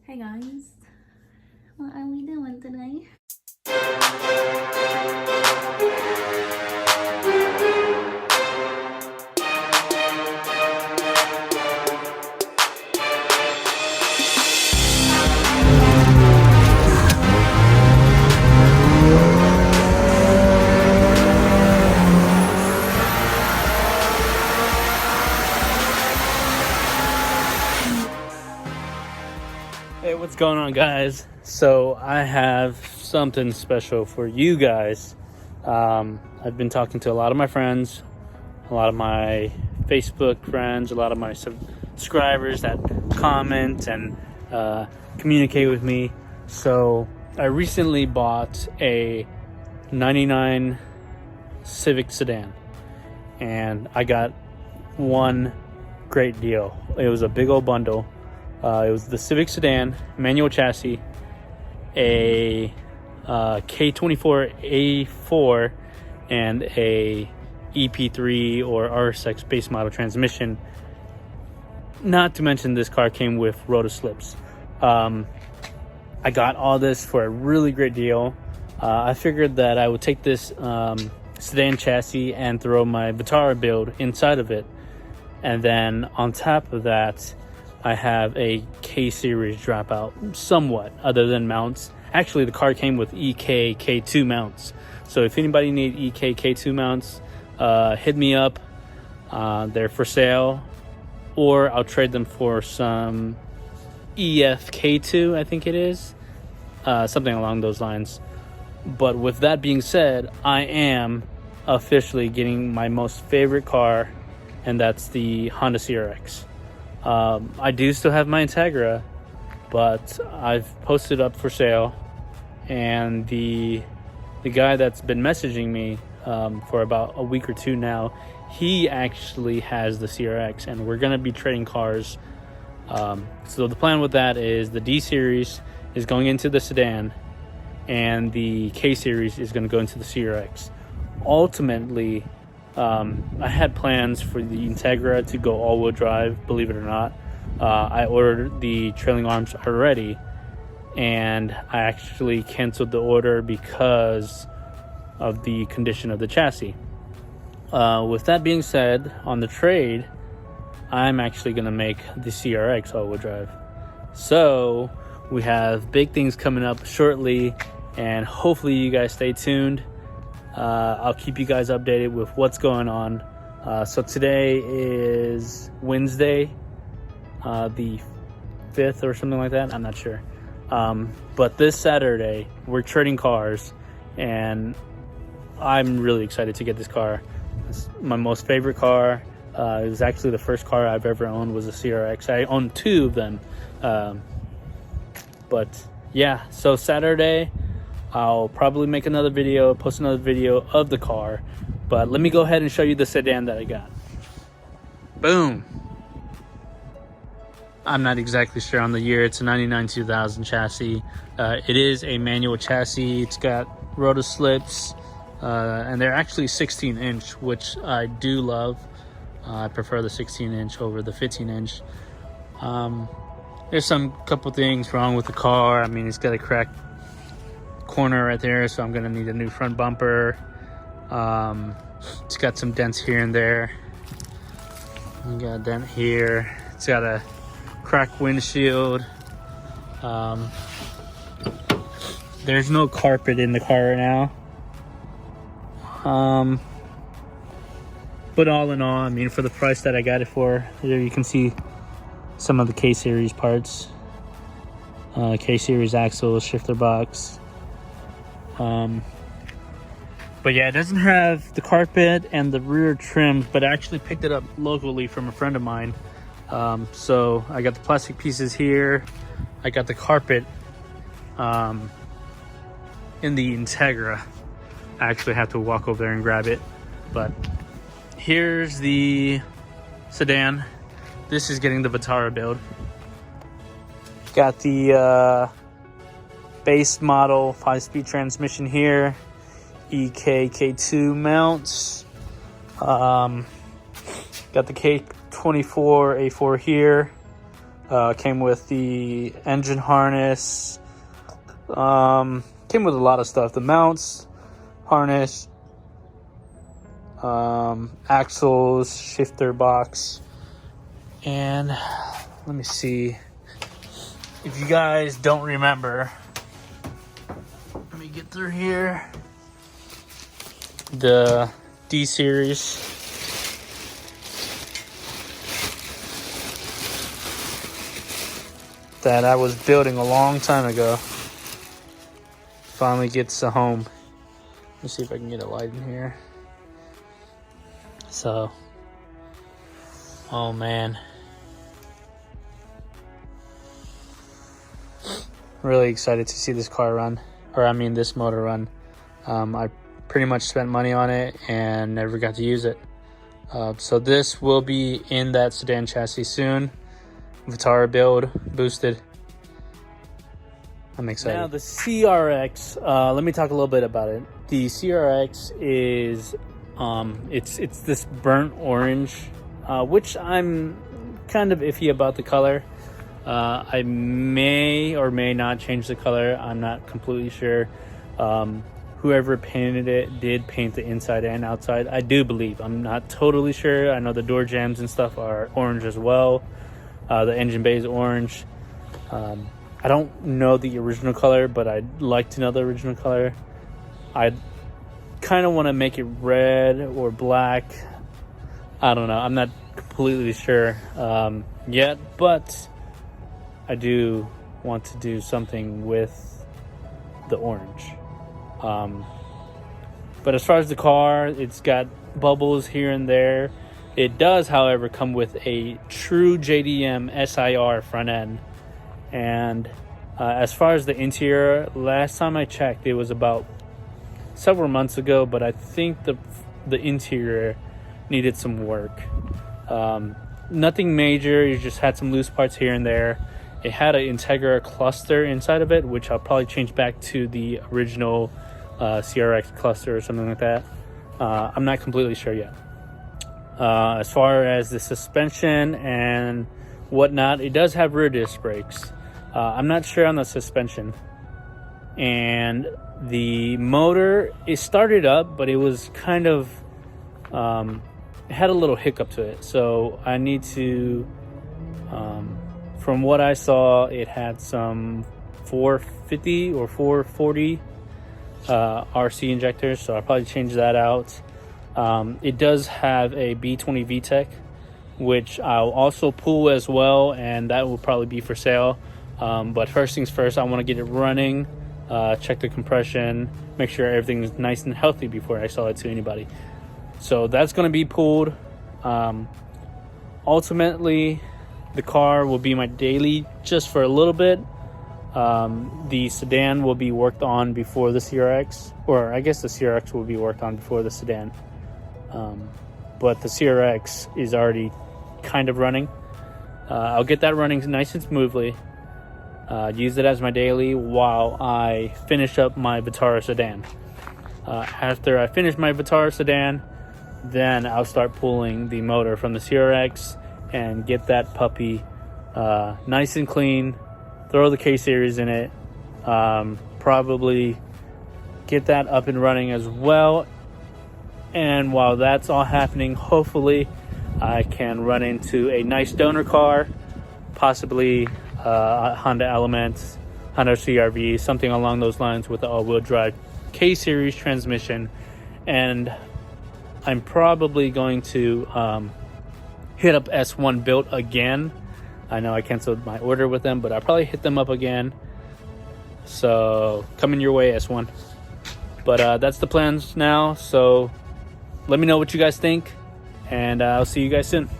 Hey guys, what are we doing today? Hey, what's going on, guys? So I have something special for you guys. I've been talking to a lot of my friends, a lot of my Facebook friends, a lot of my subscribers that comment and communicate with me. So I recently bought a 99 Civic sedan, and I got one great deal. It was a big old bundle. It was the Civic sedan, manual chassis, a K24A4, and a EP3 or RSX base model transmission. Not to mention, this car came with rotor slips. I got all this for a really great deal. I figured that I would take this sedan chassis and throw my Vitara build inside of it, and then on top of that, I have a K-Series dropout, somewhat, other than mounts. Actually, the car came with EK K2 mounts. So if anybody need EK K2 mounts, hit me up. They're for sale. Or I'll trade them for some EF K2, I think it is. Something along those lines. But with that being said, I am officially getting my most favorite car, and that's the Honda CRX. I do still have my Integra, but I've posted up for sale, and the guy that's been messaging me for about a week or two now, he actually has the CRX, and we're gonna be trading cars. So the plan with that is the D series is going into the sedan, and the K series is going to go into the CRX. Ultimately, I had plans for the Integra to go all-wheel drive, believe it or not. I ordered the trailing arms already, and I actually canceled the order because of the condition of the chassis. With that being said, on the trade, I'm actually going to make the CRX all-wheel drive. So we have big things coming up shortly, and hopefully you guys stay tuned. I'll keep you guys updated with what's going on. So today is Wednesday, the 5th or something like that. I'm not sure. But this Saturday, we're trading cars, and I'm really excited to get this car. It's my most favorite car. It was actually the first car I've ever owned was a CRX. I owned two of them. But yeah, so Saturday, I'll probably make another video, post another video of the car. But let me go ahead and show you the sedan that I got. Boom. I'm not exactly sure on the year. It's a 99 2000 chassis. It is a manual chassis. It's got rotor slips, and they're actually 16-inch, which I do love. I prefer the 16-inch over the 15-inch. There's some couple things wrong with the car. I mean, it's got a cracked corner right there, so I'm gonna need a new front bumper. It's got some dents here and there. I got a dent here. It's got a cracked windshield. There's no carpet in the car right now. But all in all, I mean, for the price that I got it for, here you can see some of the K-Series parts. K-Series axle, shifter box. But yeah, it doesn't have the carpet and the rear trims, but I actually picked it up locally from a friend of mine. So I got the plastic pieces here. I got the carpet in the Integra. I actually have to walk over there and grab it. But here's the sedan. This is getting the Vitara build. Got the base model 5-speed transmission here, EK K2 mounts. Got the K24A4 here, Came with the engine harness. Came with a lot of stuff. The mounts, harness, axles, shifter box, and let me see. If you guys don't remember, let me get through here. The D series. That I was building a long time ago. Finally gets a home. Let's see if I can get a light in here. So, oh man. Really excited to see this car run, or I mean this motor run. I pretty much spent money on it and never got to use it. So this will be in that sedan chassis soon. Vitara build, boosted. I'm excited. Now the CRX, let me talk a little bit about it. The CRX is, it's this burnt orange, which I'm kind of iffy about the color. I may or may not change the color. I'm not completely sure. Whoever painted it did paint the inside and outside, I do believe. I'm not totally sure. I know the door jambs and stuff are orange as well. The engine bay is orange. I don't know the original color, but I'd like to know the original color. I kind of want to make it red or black. I don't know. I'm not completely sure yet, but I do want to do something with the orange. But as far as the car, it's got bubbles here and there. It does, however, come with a true JDM SIR front end. And as far as the interior, last time I checked, it was about several months ago, but I think the interior needed some work. Nothing major. You just had some loose parts here and there. It had an Integra cluster inside of it, which I'll probably change back to the original CRX cluster or something like that. I'm not completely sure yet. As far as the suspension and whatnot, it does have rear disc brakes. I'm not sure on the suspension. And the motor, it started up, but it was kind of, it had a little hiccup to it. So I need to, from what I saw, it had some 450 or 440 RC injectors. So I'll probably change that out. It does have a B20 VTEC, which I'll also pull as well, and that will probably be for sale. But first things first, I want to get it running, check the compression, make sure everything is nice and healthy before I sell it to anybody. So that's going to be pulled. Ultimately, the car will be my daily just for a little bit. The sedan will be worked on before the CRX, or I guess the CRX will be worked on before the sedan. But the CRX is already kind of running. I'll get that running nice and smoothly. Use it as my daily while I finish up my Vitara sedan. After I finish my Vitara sedan, then I'll start pulling the motor from the CRX and get that puppy nice and clean. Throw the K-Series in it. Probably get that up and running as well. And while that's all happening, hopefully I can run into a nice donor car, possibly a Honda Element, Honda CR-V, something along those lines with the all-wheel drive K-Series transmission. And I'm probably going to hit up S1 Built again. I know I canceled my order with them, but I'll probably hit them up again. So coming your way, S1. But that's the plans now. So let me know what you guys think, and I'll see you guys soon.